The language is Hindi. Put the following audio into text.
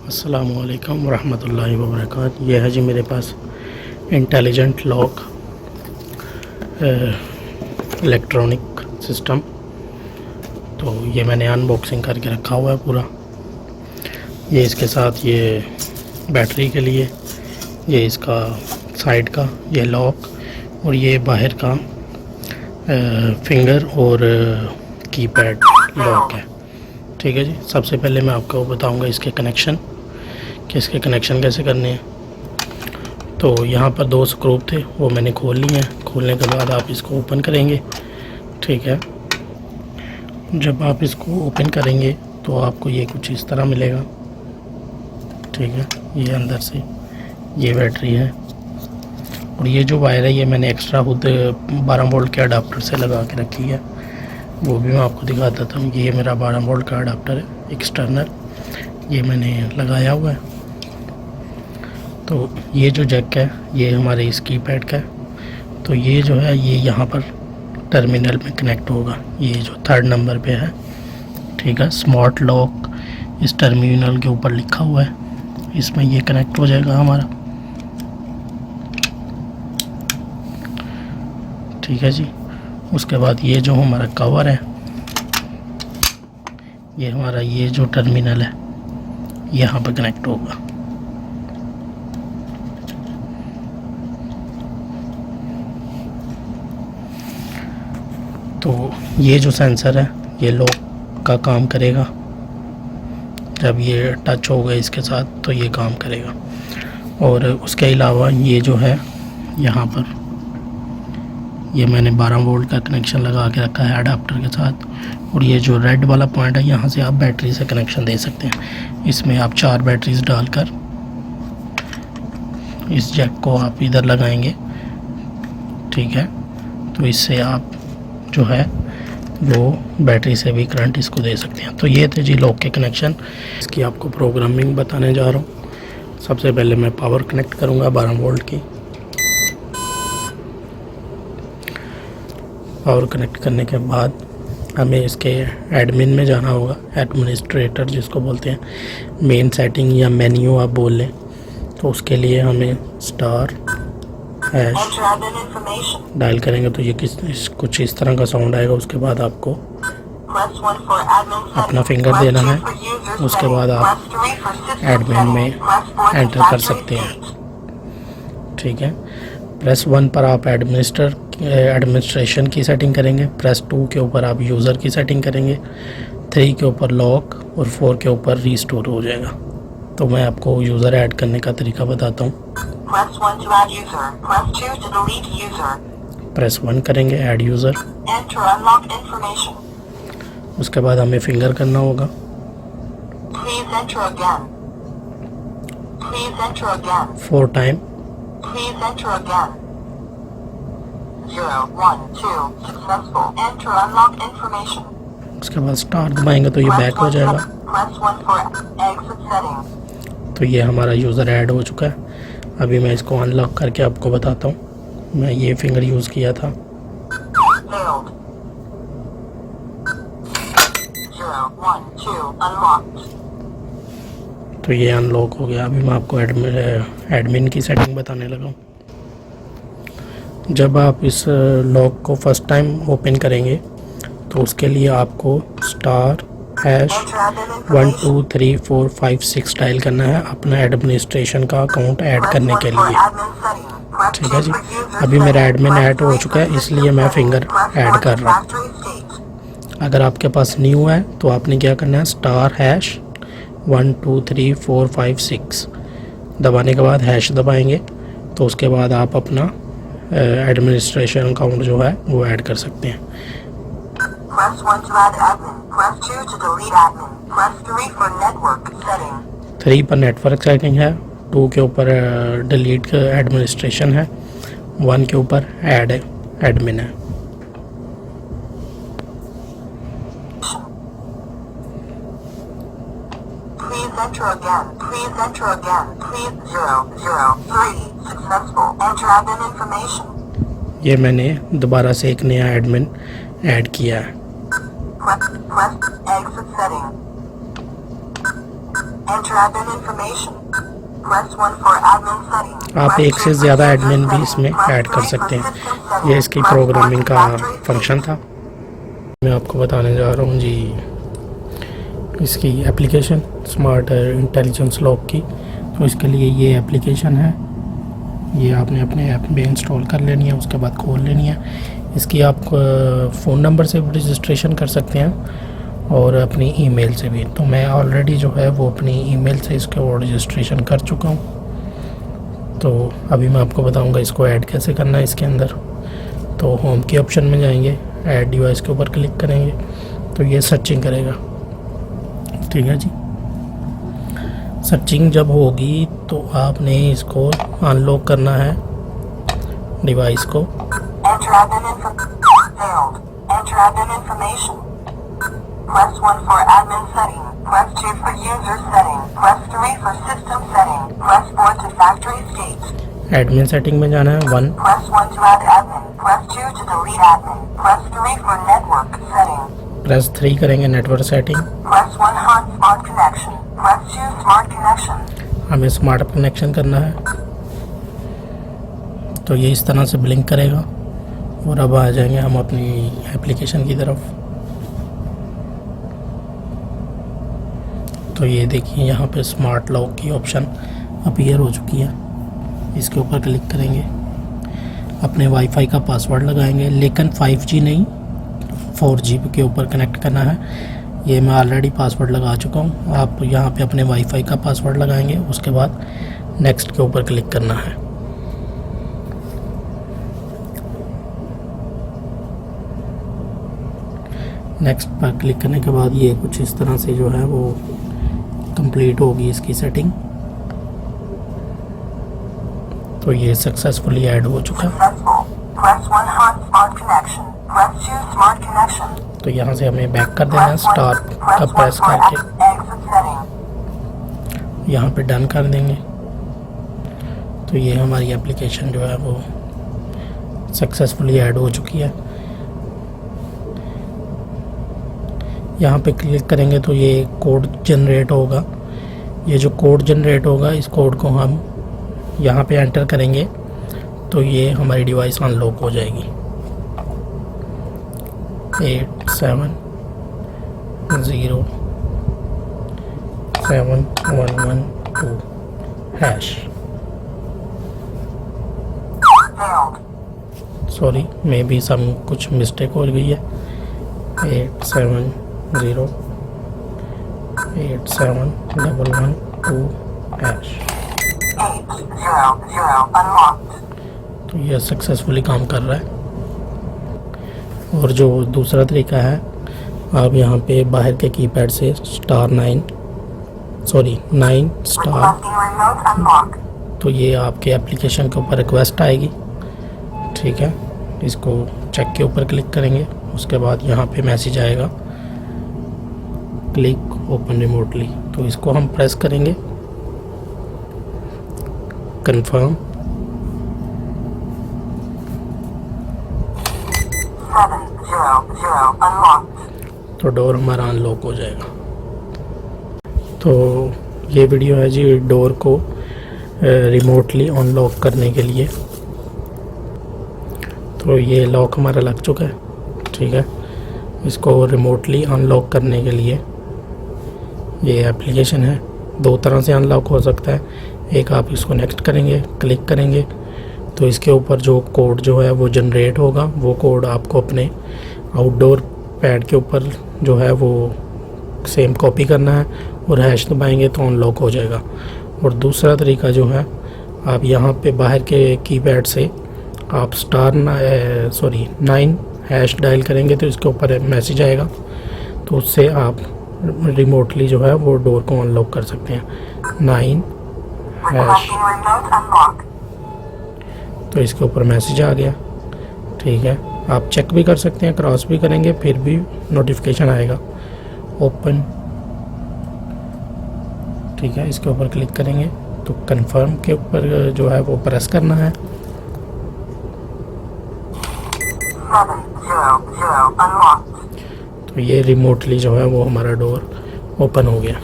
अस्सलामुअलैकुम वरहमतुल्लाहि वबरकातुहू। ये है जी मेरे पास इंटेलिजेंट लॉक इलेक्ट्रॉनिक सिस्टम। तो ये मैंने अनबॉक्सिंग करके रखा हुआ है पूरा। ये इसके साथ ये बैटरी के लिए, ये इसका साइड का ये लॉक, और ये बाहर का फिंगर और कीपैड लॉक है। ठीक है जी। सबसे पहले मैं आपको बताऊंगा इसके कनेक्शन, कि इसके कनेक्शन कैसे करने हैं। तो यहाँ पर 2 स्क्रू थे, वो मैंने खोल लिए हैं। खोलने के बाद आप इसको ओपन करेंगे। ठीक है। जब आप इसको ओपन करेंगे तो आपको ये कुछ इस तरह मिलेगा। ठीक है। ये अंदर से ये बैटरी है, और ये जो वायर है ये मैंने एक्स्ट्रा खुद 12 वोल्ट के अडाप्टर से लगा के रखी है। वो भी मैं आपको दिखा देता हूँ। ये मेरा 12 वोल्ट का अडाप्टर है एक्सटर्नल, ये मैंने लगाया हुआ है। तो ये जो जैक है ये हमारे इस कीपैड का है। तो ये जो है ये यहाँ पर टर्मिनल में कनेक्ट होगा, ये जो 3rd नंबर पे है। ठीक है। स्मार्ट लॉक इस टर्मिनल के ऊपर लिखा हुआ है, इसमें ये कनेक्ट हो जाएगा हमारा। ठीक है जी। उसके बाद ये जो हमारा कवर है, ये हमारा ये जो टर्मिनल है यहाँ पर कनेक्ट होगा। तो ये जो सेंसर है ये लॉक का काम करेगा। जब ये टच होगा इसके साथ तो ये काम करेगा। और उसके अलावा ये जो है यहाँ पर ये मैंने 12 वोल्ट का कनेक्शन लगा के रखा है अडाप्टर के साथ। और ये जो रेड वाला पॉइंट है यहाँ से आप बैटरी से कनेक्शन दे सकते हैं। इसमें आप 4 बैटरीज डालकर इस जैक को आप इधर लगाएंगे। ठीक है। तो इससे आप जो है वो बैटरी से भी करंट इसको दे सकते हैं। तो ये थे जी लॉक के कनेक्शन। इसकी आपको प्रोग्रामिंग बताने जा रहा हूँ। सबसे पहले मैं पावर कनेक्ट करूँगा 12 वोल्ट की। पावर कनेक्ट करने के बाद हमें इसके एडमिन में जाना होगा, एडमिनिस्ट्रेटर जिसको बोलते हैं, मेन सेटिंग या मेन्यू आप बोल लें। तो उसके लिए हमें स्टार हैश डायल करेंगे तो ये कुछ इस तरह का साउंड आएगा। उसके बाद आपको अपना फिंगर देना है। उसके बाद आप एडमिन में एंटर कर सकते हैं। ठीक है। प्रेस 1 पर आप एडमिनिस्ट्रेशन की सेटिंग करेंगे। प्रेस 2 के ऊपर आप यूज़र की सेटिंग करेंगे। 3 के ऊपर लॉक और 4 के ऊपर रीस्टोर हो जाएगा। तो मैं आपको यूज़र ऐड करने का तरीका बताता हूँ। प्रेस 1 करेंगे, ऐड यूज़र। उसके बाद हमें फिंगर करना होगा। 4 time. Please enter again. 0, 1, 2, successful. Enter unlock information. उसके बाद स्टार दबाएंगे तो ये बैक हो जाएगा। Press 1 for exit setting. तो ये हमारा यूज़र ऐड हो चुका है। अभी मैं इसको अनलॉक करके आपको बताता हूँ। मैं ये फिंगर यूज़ किया था। 0, 1, 2, unlocked. तो ये अनलॉक हो गया। अभी मैं आपको एडमिन की सेटिंग बताने लगा हूँ। जब आप इस लॉक को फर्स्ट टाइम ओपन करेंगे तो उसके लिए आपको स्टार हैश 1 2 3 4 5 6 डायल करना है अपना एडमिनिस्ट्रेशन का अकाउंट ऐड करने के लिए। ठीक है जी। अभी मेरा एडमिन ऐड हो चुका है, इसलिए मैं फिंगर ऐड कर रहा हूँ। अगर आपके पास न्यू है तो आपने क्या करना है, स्टार हैश 1 2 3 4 5 6 दबाने के बाद हैश दबाएंगे तो उसके बाद आप अपना एडमिनिस्ट्रेशन अकाउंट जो है वो ऐड कर सकते हैं। Press 1 to add admin, press 2 to delete admin, press 3 for network setting. 3 पर नेटवर्क सेटिंग है, 2 के ऊपर डिलीट एडमिनिस्ट्रेशन है, 1 के ऊपर ऐड एडमिन है। Enter again. Please enter again. Please 0, 0, 3 successful. Enter admin information. ये मैंने दोबारा से एक नया एडमिन ऐड किया है। Press exit setting. Enter admin information. Press 1 for admin setting. आप एक से ज़्यादा एडमिन भी इसमें ऐड कर सकते हैं। ये इसकी प्रोग्रामिंग का फंक्शन था। मैं आपको बताने जा रहा हूँ जी इसकी एप्लीकेशन स्मार्ट इंटेलिजेंस लॉक की। तो इसके लिए ये एप्लीकेशन है, ये आपने अपने ऐप में इंस्टॉल कर लेनी है, उसके बाद खोल लेनी है। इसकी आप फ़ोन नंबर से भी रजिस्ट्रेशन कर सकते हैं और अपनी ईमेल से भी। तो मैं ऑलरेडी जो है वो अपनी ईमेल से इसको रजिस्ट्रेशन कर चुका हूँ। तो अभी मैं आपको बताऊँगा इसको ऐड कैसे करना है इसके अंदर। तो होम के ऑप्शन में जाएंगे, ऐड डिवाइस के ऊपर क्लिक करेंगे तो ये सर्चिंग करेगा। ठीक है जी, सर्चिंग जब होगी तो आपने इसको अनलॉक करना है डिवाइस को। Enter admin failed. Enter admin information. Press 1 for admin setting. Press 2 for user setting. Press 3 for system setting. Press 4 to factory state. Admin setting में जाना है 1। Press 1 to add admin. Press 2 to delete admin. Press 3 for network setting. Press 3 करेंगे network setting. Press 1 hotspot connection. Press 2 smart connection. हमें स्मार्ट कनेक्शन करना है। तो ये इस तरह से ब्लिंक करेगा और अब आ जाएंगे हम अपनी एप्लीकेशन की तरफ। तो ये देखिए यहाँ पे स्मार्ट लॉक की ऑप्शन अपीयर हो चुकी है। इसके ऊपर क्लिक करेंगे, अपने वाईफाई का पासवर्ड लगाएंगे, लेकिन 5G नहीं 4G के ऊपर कनेक्ट करना है। ये मैं ऑलरेडी पासवर्ड लगा चुका हूँ। आप यहाँ पे अपने वाईफाई का पासवर्ड लगाएंगे, उसके बाद नेक्स्ट के ऊपर क्लिक करना है। नेक्स्ट पर क्लिक करने के बाद ये कुछ इस तरह से जो है वो कंप्लीट होगी इसकी सेटिंग। तो ये सक्सेसफुली ऐड हो चुका है। तो यहाँ से हमें बैक कर देना है, स्टार का प्रेस करके यहाँ पे डन कर देंगे। तो ये हमारी एप्लीकेशन जो है वो सक्सेसफुली ऐड हो चुकी है। यहाँ पे क्लिक करेंगे तो ये कोड जनरेट होगा। ये जो कोड जनरेट होगा इस कोड को हम यहाँ पे एंटर करेंगे तो ये हमारी डिवाइस अनलॉक हो जाएगी। 8707112 hash. Sorry maybe some कुछ मिस्टेक हो गई है। 8708112 हैश। तो ये सक्सेसफुली काम कर रहा है। और जो दूसरा तरीका है, आप यहाँ पे बाहर के कीपैड से *9 स्टार, तो ये आपके एप्लीकेशन के ऊपर रिक्वेस्ट आएगी। ठीक है, इसको चेक के ऊपर क्लिक करेंगे, उसके बाद यहाँ पे मैसेज आएगा क्लिक ओपन रिमोटली। तो इसको हम प्रेस करेंगे, कंफर्म। तो डोर हमारा अनलॉक हो जाएगा। तो ये वीडियो है जी डोर को रिमोटली अनलॉक करने के लिए। तो ये लॉक हमारा लग चुका है। ठीक है, इसको रिमोटली अनलॉक करने के लिए ये एप्लीकेशन है। दो तरह से अनलॉक हो सकता है। एक, आप इसको नेक्स्ट करेंगे, क्लिक करेंगे तो इसके ऊपर जो कोड जो है वो जनरेट होगा, वो कोड आपको अपने आउटडोर पैड के ऊपर जो है वो सेम कॉपी करना है और हैश दबाएंगे तो अनलॉक हो जाएगा। और दूसरा तरीका जो है, आप यहाँ पे बाहर के कीपैड से आप *9 हैश डायल करेंगे तो इसके ऊपर मैसेज आएगा, तो उससे आप रिमोटली जो है वो डोर को अनलॉक कर सकते हैं। 9 हैश, तो इसके ऊपर मैसेज आ गया। ठीक है, आप चेक भी कर सकते हैं, क्रॉस भी करेंगे फिर भी नोटिफिकेशन आएगा। ओपन, ठीक है, इसके ऊपर क्लिक करेंगे तो कंफर्म के ऊपर जो है वो प्रेस करना है। तो ये रिमोटली जो है वो हमारा डोर ओपन हो गया।